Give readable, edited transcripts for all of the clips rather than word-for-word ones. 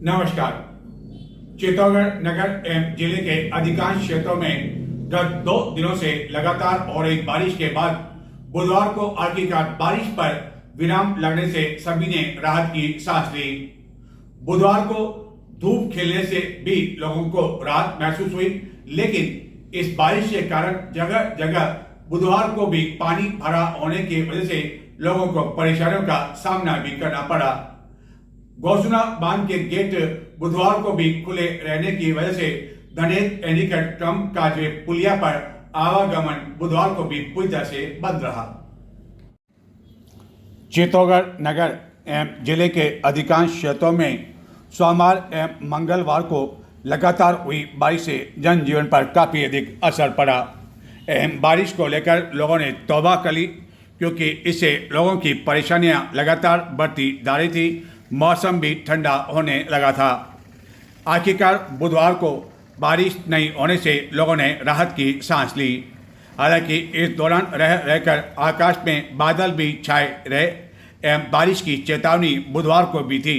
नमस्कार। चित्तौड़गढ़ नगर एवं जिले के अधिकांश क्षेत्रों में गत 2 दिनों से लगातार हो रही बारिश के बाद बुधवार को आखिरकार बारिश पर विराम लगने से सभी ने राहत की सांस ली। बुधवार को धूप खिलने से भी लोगों को राहत महसूस हुई, लेकिन इस बारिश के कारण जगह जगह बुधवार को भी पानी भरा होने की वजह से लोगों को परेशानियों का सामना भी करना पड़ा। गौसुना बांध के गेट बुधवार को भी खुले रहने की वजह से धनेत एनीकट कम काजवे पुलिया पर आवागमन बुधवार को भी पूरी तरह से बंद रहा। चित्तौड़गढ़ नगर एवं जिले के अधिकांश क्षेत्रों में सोमवार एवं मंगलवार को लगातार हुई बारिश से जनजीवन पर काफ़ी अधिक असर पड़ा। एवं बारिश को लेकर लोगों ने तौबा कर ली, क्योंकि इससे लोगों की परेशानियां लगातार बढ़ती जा रही थी। मौसम भी ठंडा होने लगा था। आखिरकार बुधवार को बारिश नहीं होने से लोगों ने राहत की सांस ली। हालांकि इस दौरान रहकर आकाश में बादल भी छाए रहे एवं बारिश की चेतावनी बुधवार को भी थी,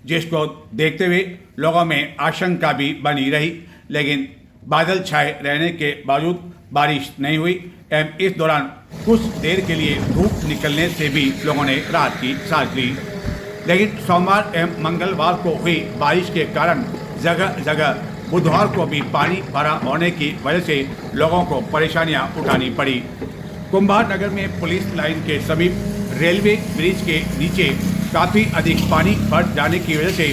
जिसको देखते हुए लोगों में आशंका भी बनी रही। लेकिन बादल छाए रहने के बावजूद बारिश नहीं हुई एवं इस दौरान कुछ देर के लिए धूप निकलने से भी लोगों ने राहत की सांस ली। लेकिन सोमवार एवं मंगलवार को हुई बारिश के कारण जगह जगह बुधवार को भी पानी भरा होने की वजह से लोगों को परेशानियां उठानी पड़ी। कुंभार नगर में पुलिस लाइन के समीप रेलवे ब्रिज के नीचे काफ़ी अधिक पानी भर जाने की वजह से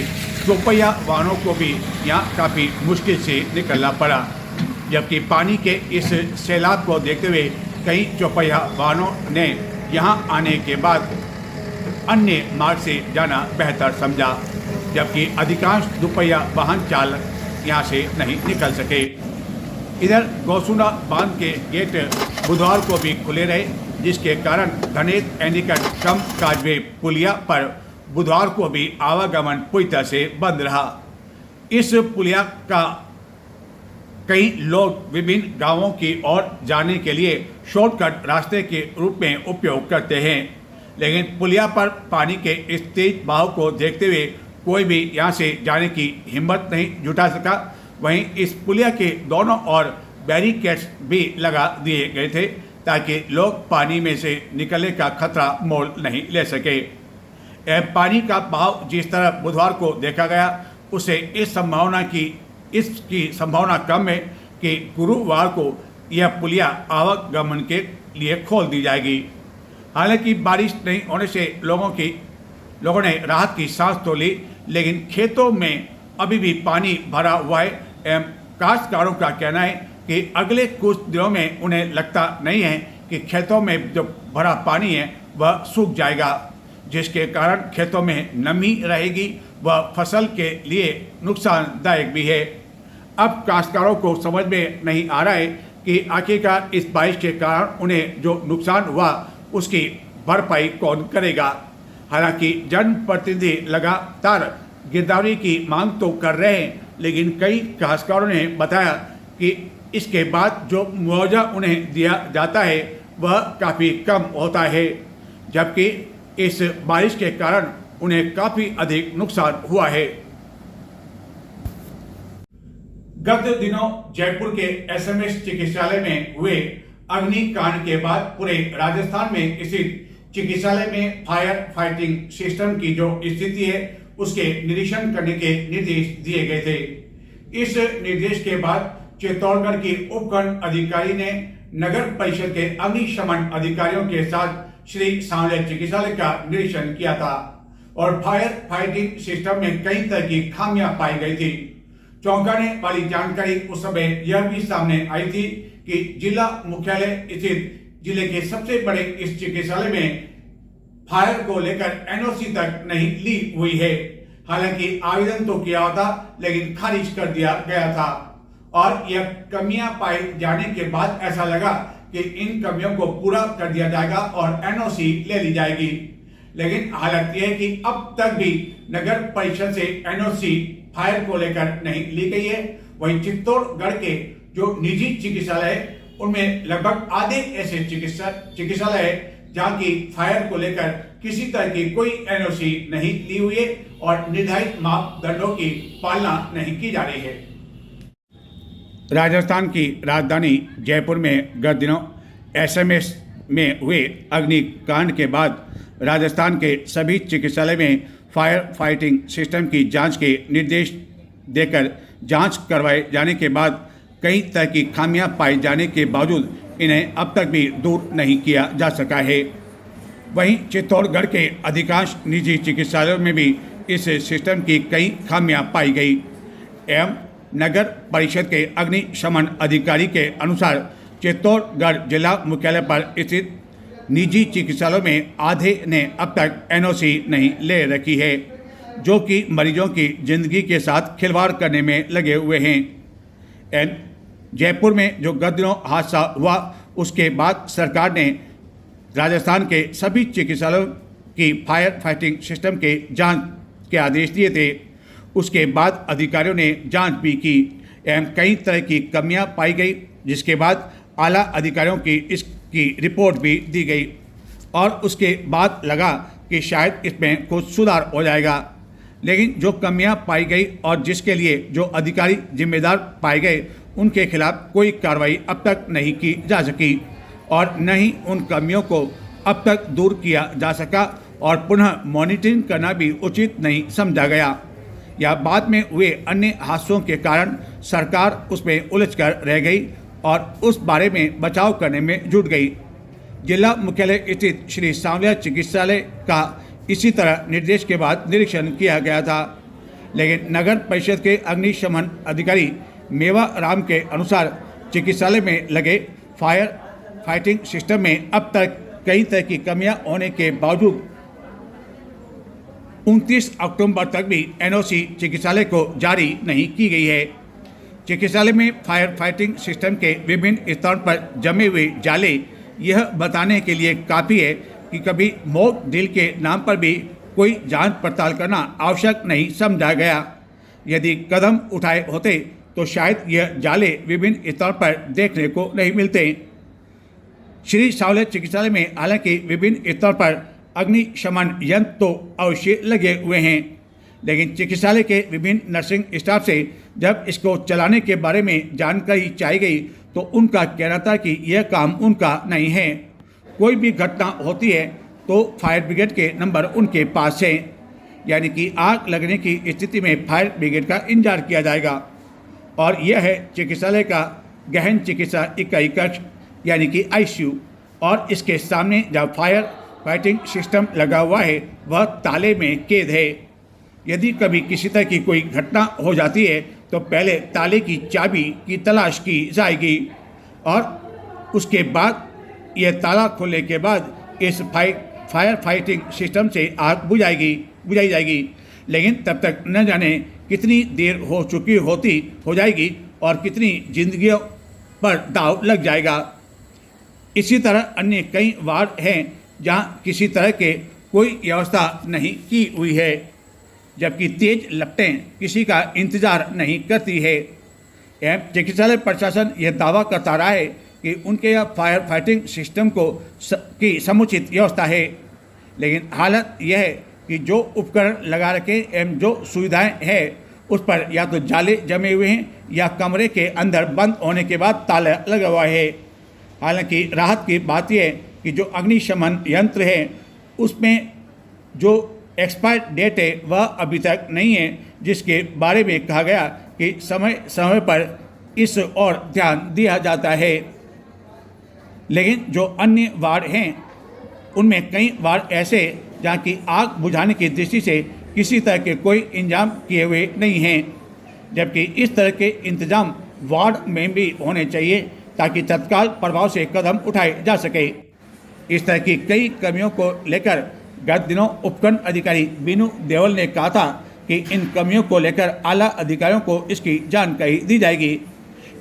चौपहिया वाहनों को भी यहाँ काफ़ी मुश्किल से निकलना पड़ा। जबकि पानी के इस सैलाब को देखते हुए कई चौपहिया वाहनों ने यहाँ आने के बाद अन्य मार्ग से जाना बेहतर समझा, जबकि अधिकांश दुपहिया वाहन चालक यहाँ से नहीं निकल सके। इधर गौसुना बांध के गेट बुधवार को भी खुले रहे, जिसके कारण धनेत एनीकट कम काजवे पुलिया पर बुधवार को भी आवागमन पूरी तरह से बंद रहा। इस पुलिया का कई लोग विभिन्न गांवों की ओर जाने के लिए शॉर्टकट रास्ते के रूप में उपयोग करते हैं, लेकिन पुलिया पर पानी के इस तेज बहाव को देखते हुए कोई भी यहां से जाने की हिम्मत नहीं जुटा सका। वहीं इस पुलिया के दोनों ओर बैरिकेड्स भी लगा दिए गए थे, ताकि लोग पानी में से निकलने का खतरा मोल नहीं ले सके। पानी का बहाव जिस तरह बुधवार को देखा गया, उससे इसकी संभावना कम है कि गुरुवार को यह पुलिया आवागमन के लिए खोल दी जाएगी। हालांकि बारिश नहीं होने से लोगों ने राहत की सांस तो ली, लेकिन खेतों में अभी भी पानी भरा हुआ है एवं काश्तकारों का कहना है कि अगले कुछ दिनों में उन्हें लगता नहीं है कि खेतों में जो भरा पानी है वह सूख जाएगा, जिसके कारण खेतों में नमी रहेगी, वह फसल के लिए नुकसानदायक भी है। अब काश्तकारों को समझ में नहीं आ रहा है कि आखिरकार इस बारिश के कारण उन्हें जो नुकसान हुआ उसकी भरपाई कौन करेगा। हालांकि जनप्रतिनिधि लगातार गिरदावरी की मांग तो कर रहे हैं, लेकिन कई काश्तकारों ने बताया कि इसके बाद जो मुआवजा उन्हें दिया जाता है वह काफ़ी कम होता है, जबकि इस बारिश के कारण उन्हें काफ़ी अधिक नुकसान हुआ है। गत दिनों जयपुर के एसएमएस चिकित्सालय में हुए अग्निकांड के बाद पूरे राजस्थान में स्थित चिकित्सालय में फायर फाइटिंग सिस्टम की जो स्थिति है उसके निरीक्षण करने के निर्देश दिए गए थे। इस निर्देश के बाद चित्तौड़गढ़ की उपखंड अधिकारी ने नगर परिषद के अग्निशमन अधिकारियों के साथ श्री सांवले चिकित्सालय का निरीक्षण किया था और फायर फाइटिंग सिस्टम में कई तरह की खामियां पाई गई थी। चौंकाने वाली जानकारी उस समय यह भी सामने आई थी कि जिला मुख्यालय स्थित जिले के सबसे बड़े इस चिकित्सालय में फायर को लेकर एनओसी तक नहीं ली हुई है। हालांकि आवेदन तो किया था, लेकिन खारिज कर दिया गया था और यह कमियां पाए जाने के बाद ऐसा लगा कि इन कमियों को पूरा कर दिया जाएगा और एनओसी ले ली जाएगी। लेकिन हालत यह है कि अब तक भी नगर परिषद से एनओसी फायर को लेकर नहीं ली गई है। वहीं चित्तौड़गढ़ के जो निजी चिकित्सालय है उनमें लगभग आधे ऐसे चिकित्सालय है जहां की फायर को लेकर किसी तरह की कोई एनओसी नहीं ली हुई है और निर्धारित मापदंडों की पालना नहीं की जा रही है। राजस्थान की राजधानी जयपुर में गत दिनों एसएमएस में हुए अग्निकांड के बाद राजस्थान के सभी चिकित्सालय में फायर फाइटिंग सिस्टम की जांच के निर्देश देकर जांच करवाए जाने के बाद कई तरह की खामियां पाए जाने के बावजूद इन्हें अब तक भी दूर नहीं किया जा सका है। वहीं चित्तौड़गढ़ के अधिकांश निजी चिकित्सालयों में भी इस सिस्टम की कई खामियां पाई गई एवं नगर परिषद के अग्निशमन अधिकारी के अनुसार चित्तौड़गढ़ जिला मुख्यालय पर स्थित निजी चिकित्सालयों में आधे ने अब तक एनओसी नहीं ले रखी है, जो कि मरीजों की जिंदगी के साथ खिलवाड़ करने में लगे हुए हैं। जयपुर में जो गत दिनों हादसा हुआ उसके बाद सरकार ने राजस्थान के सभी चिकित्सालयों की फायर फाइटिंग सिस्टम के जांच के आदेश दिए थे। उसके बाद अधिकारियों ने जांच भी की एवं कई तरह की कमियां पाई गई, जिसके बाद आला अधिकारियों की इसकी रिपोर्ट भी दी गई और उसके बाद लगा कि शायद इसमें कुछ सुधार हो जाएगा। लेकिन जो कमियां पाई गई और जिसके लिए जो अधिकारी जिम्मेदार पाए गए उनके खिलाफ कोई कार्रवाई अब तक नहीं की जा सकी और न ही उन कमियों को अब तक दूर किया जा सका और पुनः मॉनिटरिंग करना भी उचित नहीं समझा गया। या बाद में हुए अन्य हादसों के कारण सरकार उसमें उलझकर रह गई और उस बारे में बचाव करने में जुट गई। जिला मुख्यालय स्थित श्री सांवलिया चिकित्सालय का इसी तरह निर्देश के बाद निरीक्षण किया गया था, लेकिन नगर परिषद के अग्निशमन अधिकारी मेवा राम के अनुसार चिकित्सालय में लगे फायर फाइटिंग सिस्टम में अब तक कई तरह की कमियां होने के बावजूद 29 अक्टूबर तक भी एनओसी चिकित्सालय को जारी नहीं की गई है। चिकित्सालय में फायर फाइटिंग सिस्टम के विभिन्न स्थानों पर जमे हुए जाले यह बताने के लिए काफ़ी है कि कभी मॉक ड्रिल के नाम पर भी कोई जांच पड़ताल करना आवश्यक नहीं समझा गया। यदि कदम उठाए होते तो शायद यह जाले विभिन्न स्थानों पर देखने को नहीं मिलते। श्री सांवलिया चिकित्सालय में हालांकि विभिन्न स्थानों पर अग्निशमन यंत्र तो अवश्य लगे हुए हैं, लेकिन चिकित्सालय के विभिन्न नर्सिंग स्टाफ से जब इसको चलाने के बारे में जानकारी चाहिए गई तो उनका कहना था कि यह काम उनका नहीं है। कोई भी घटना होती है तो फायर ब्रिगेड के नंबर उनके पास है, यानी कि आग लगने की स्थिति में फायर ब्रिगेड का इंतजार किया जाएगा। और यह है चिकित्सालय का गहन चिकित्सा इकाई कक्ष यानी कि आईसीयू, और इसके सामने जब फायर फाइटिंग सिस्टम लगा हुआ है वह ताले में कैद है। यदि कभी किसी तरह की कोई घटना हो जाती है तो पहले ताले की चाबी की तलाश की जाएगी और उसके बाद यह ताला खोलने के बाद इस फायर फाइटिंग सिस्टम से आग बुझाई जाएगी। लेकिन तब तक न जाने कितनी देर हो जाएगी और कितनी जिंदगियों पर दाव लग जाएगा। इसी तरह अन्य कई वार्ड हैं जहां किसी तरह के कोई व्यवस्था नहीं की हुई है, जबकि तेज लपटें किसी का इंतजार नहीं करती है। एवं चिकित्सालय प्रशासन यह दावा करता रहा है कि उनके यहाँ फायर फाइटिंग सिस्टम की समुचित व्यवस्था है, लेकिन हालत यह है कि जो उपकरण लगा रखे एवं जो सुविधाएं हैं उस पर या तो जाले जमे हुए हैं या कमरे के अंदर बंद होने के बाद ताला लगा हुआ है। हालांकि राहत की बात यह है कि जो अग्निशमन यंत्र है उसमें जो एक्सपायर डेट है वह अभी तक नहीं है, जिसके बारे में कहा गया कि समय समय पर इस ओर ध्यान दिया जाता है। लेकिन जो अन्य वार्ड हैं उनमें कई वार्ड ऐसे जहाँ की आग बुझाने की दृष्टि से किसी तरह के कोई इंतजाम किए हुए नहीं हैं, जबकि इस तरह के इंतजाम वार्ड में भी होने चाहिए ताकि तत्काल प्रभाव से कदम उठाए जा सके। इस तरह की कई कमियों को लेकर गत दिनों उपखंड अधिकारी बीनू देवल ने कहा था कि इन कमियों को लेकर आला अधिकारियों को इसकी जानकारी दी जाएगी,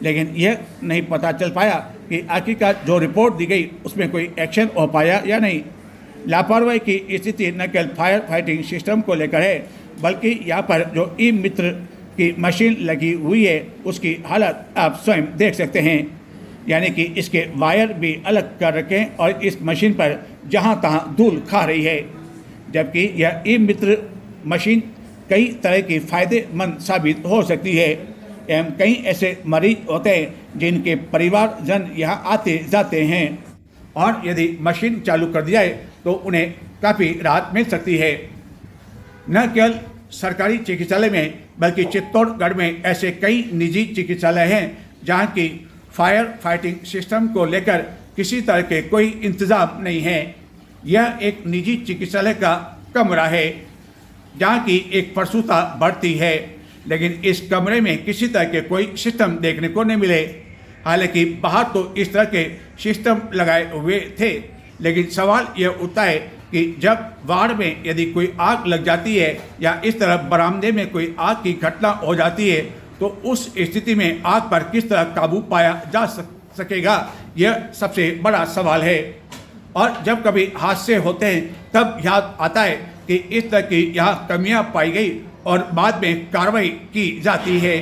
लेकिन यह नहीं पता चल पाया कि आखिरकार जो रिपोर्ट दी गई उसमें कोई एक्शन हो पाया या नहीं। लापरवाही की स्थिति न केवल फायर फाइटिंग सिस्टम को लेकर है, बल्कि यहाँ पर जो ई मित्र की मशीन लगी हुई है उसकी हालत आप स्वयं देख सकते हैं, यानी कि इसके वायर भी अलग कर रखे हैं और इस मशीन पर जहाँ तहाँ धूल खा रही है। जबकि यह ई मित्र मशीन कई तरह की फ़ायदेमंद साबित हो सकती है। एवं कई ऐसे मरीज होते हैं जिनके परिवारजन यहाँ आते जाते हैं और यदि मशीन चालू कर दी जाए तो उन्हें काफ़ी राहत मिल सकती है। न केवल सरकारी चिकित्सालय में बल्कि चित्तौड़गढ़ में ऐसे कई निजी चिकित्सालय हैं जहां की फायर फाइटिंग सिस्टम को लेकर किसी तरह के कोई इंतज़ाम नहीं है। यह एक निजी चिकित्सालय का कमरा है जहां की एक प्रसूता बढ़ती है, लेकिन इस कमरे में किसी तरह के कोई सिस्टम देखने को नहीं मिले। हालांकि बाहर तो इस तरह के सिस्टम लगाए हुए थे, लेकिन सवाल यह उठता है कि जब वार्ड में यदि कोई आग लग जाती है या इस तरह बरामदे में कोई आग की घटना हो जाती है तो उस स्थिति में आग पर किस तरह काबू पाया जा सकेगा, यह सबसे बड़ा सवाल है। और जब कभी हादसे होते हैं तब याद आता है कि इस तरह की यहाँ कमियाँ पाई गई और बाद में कार्रवाई की जाती है,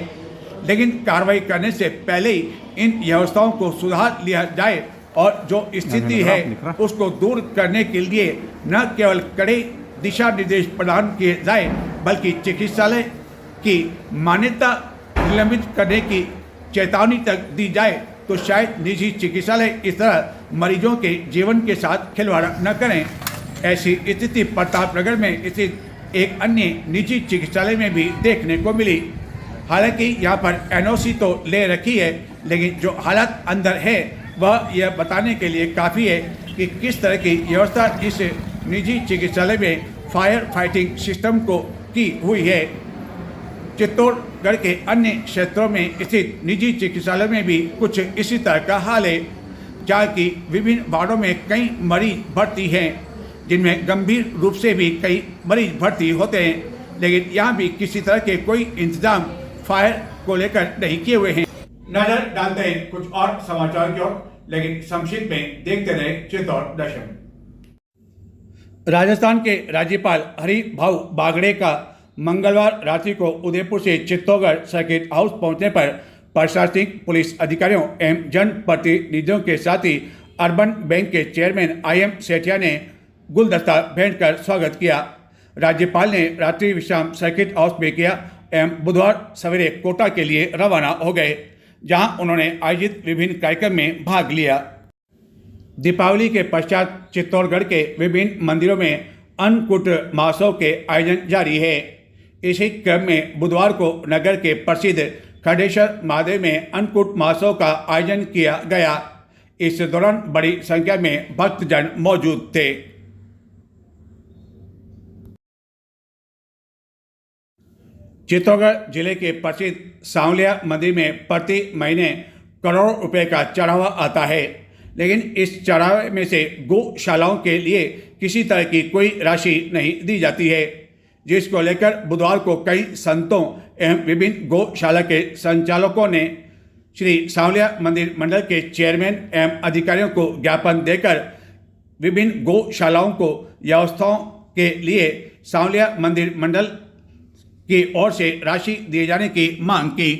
लेकिन कार्रवाई करने से पहले ही इन व्यवस्थाओं को सुधार लिया जाए और जो स्थिति है उसको दूर करने के लिए न केवल कड़े दिशा निर्देश प्रदान किए जाए बल्कि चिकित्सालय की मान्यता निलंबित करने की चेतावनी तक दी जाए तो शायद निजी चिकित्सालय इस तरह मरीजों के जीवन के साथ खिलवाड़ न करें। ऐसी स्थिति प्रतापनगर में स्थित एक अन्य निजी चिकित्सालय में भी देखने को मिली। हालांकि यहाँ पर एनओसी तो ले रखी है, लेकिन जो हालत अंदर है वह यह बताने के लिए काफ़ी है कि किस तरह की व्यवस्था इस निजी चिकित्सालय में फायर फाइटिंग सिस्टम को की हुई है। चित्तौड़गढ़ के अन्य क्षेत्रों में स्थित निजी चिकित्सालय में भी कुछ इसी तरह का हाल है, जहाँ की विभिन्न वार्डों में कई मरीज भर्ती हैं, जिनमें गंभीर रूप से भी कई मरीज भर्ती होते हैं, लेकिन यहाँ भी किसी तरह के कोई इंतजाम फायर को लेकर नहीं किए हुए हैं। नजर डालते हैं कुछ और समाचार की ओर, लेकिन संक्षिप्त में देखते रहे चित्तौड़ दर्शन। राजस्थान के राज्यपाल हरिभाऊ बागड़े का मंगलवार रात्रि को उदयपुर से चित्तौड़गढ़ सर्किट हाउस पहुंचने पर प्रशासनिक पुलिस अधिकारियों एवं जनप्रतिनिधियों के साथ ही अर्बन बैंक के चेयरमैन IM सेठिया ने गुलदस्ता भेंट कर स्वागत किया। राज्यपाल ने रात्रि विश्राम सर्किट हाउस में किया एवं बुधवार सवेरे कोटा के लिए रवाना हो गए, जहां उन्होंने आयोजित विभिन्न कार्यक्रम में भाग लिया। दीपावली के पश्चात चित्तौड़गढ़ के विभिन्न मंदिरों में अन्नकूट महोत्सव के आयोजन जारी है। इसी क्रम में बुधवार को नगर के प्रसिद्ध खडेश्वर महादेव में अन्नकूट महोत्सव का आयोजन किया गया। इस दौरान बड़ी संख्या में भक्तजन मौजूद थे। चित्तौड़गढ़ जिले के प्रसिद्ध सांवलिया मंदिर में प्रति महीने करोड़ों रुपए का चढ़ावा आता है, लेकिन इस चढ़ावे में से गौशालाओं के लिए किसी तरह की कोई राशि नहीं दी जाती है, जिसको लेकर बुधवार को कई संतों एवं विभिन्न गौशाला के संचालकों ने श्री सांवलिया मंदिर मंडल के चेयरमैन एवं अधिकारियों को ज्ञापन देकर विभिन्न गौशालाओं को व्यवस्थाओं के लिए सांवलिया मंदिर मंडल की ओर से राशि दिए जाने की मांग की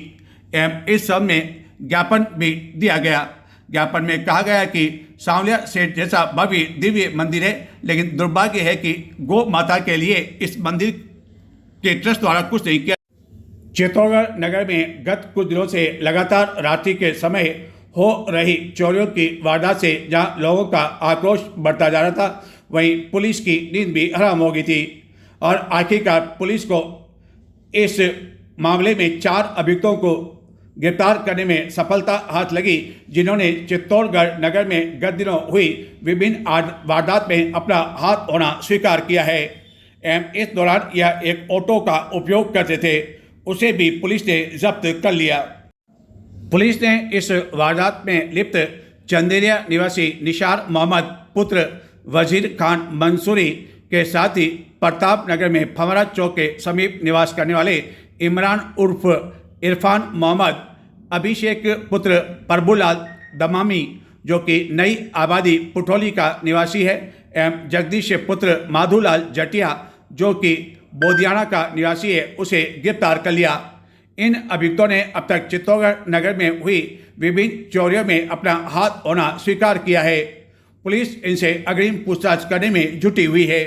एवं इस सब में ज्ञापन भी दिया गया। ज्ञापन में कहा गया कि सांवलिया सेठ जैसा भव्य दिव्य मंदिर है, लेकिन दुर्भाग्य है कि गौ माता के लिए इस मंदिर के ट्रस्ट द्वारा कुछ नहीं किया। चित्तौड़गढ़ नगर में गत कुछ दिनों से लगातार रात्रि के समय हो रही चोरियों की वारदात से जहां लोगों का आक्रोश बढ़ता जा रहा था, वहीं पुलिस की नींद भी हराम हो गई थी और आखिरकार पुलिस को इस मामले में 4 अभियुक्तों को गिरफ्तार करने में सफलता हाथ लगी, जिन्होंने चित्तौड़गढ़ नगर में गत दिनों हुई विभिन्न वारदात में अपना हाथ होना स्वीकार किया है एवं इस दौरान यह एक ऑटो का उपयोग करते थे, उसे भी पुलिस ने जब्त कर लिया। पुलिस ने इस वारदात में लिप्त चंदेरिया निवासी निशार मोहम्मद पुत्र वजीर खान मंसूरी के साथ ही प्रतापनगर में फमरा चौक के समीप निवास करने वाले इमरान उर्फ इरफान मोहम्मद, अभिषेक पुत्र प्रभुलाल दमामी जो कि नई आबादी पुठौली का निवासी है एवं जगदीश पुत्र माधुलाल जटिया जो कि बोदियाना का निवासी है, उसे गिरफ्तार कर लिया। इन अभियुक्तों ने अब तक चित्तौड़गढ़ नगर में हुई विभिन्न चोरियों में अपना हाथ होना स्वीकार किया है। पुलिस इनसे अग्रिम पूछताछ करने में जुटी हुई है।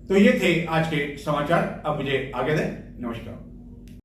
तो ये थे आज के समाचार। अब मुझे आगे दें। नमस्कार।